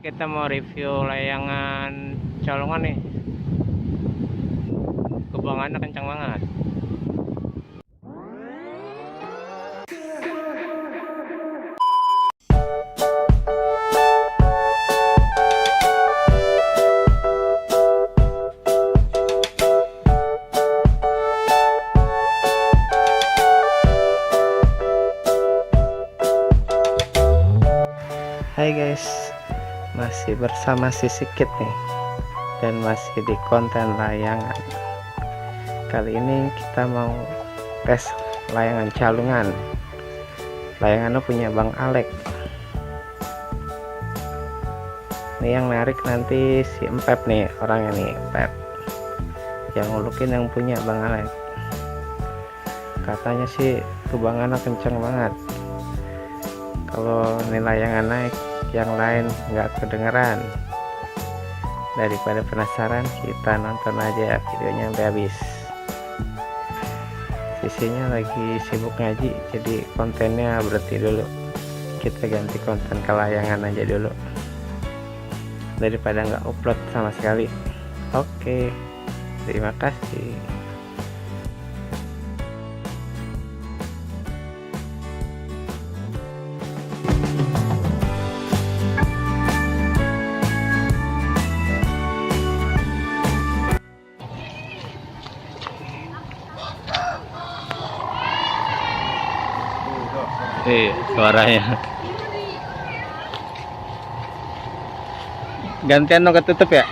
Kita mau review layangan colongan nih. Kebangannya kencang banget. Hai guys, masih bersama si Sikit nih, dan masih di konten layangan. Kali ini kita mau tes layangan calungan. Layangannya punya Bang Alek. Ini yang narik nanti si Empep nih, orangnya nih, Empep. Yang ngulukin yang punya Bang Alek. Katanya sih tubangannya kenceng banget. Kalau ini layangan naik, yang lain nggak kedengeran. Daripada penasaran, kita nonton aja videonya sampai habis. Sisinya lagi sibuk ngaji, jadi kontennya berhenti dulu. Kita ganti konten ke layangan aja dulu, daripada nggak upload sama sekali. Oke, terima kasih. Suaranya gantian dong ketutup ya.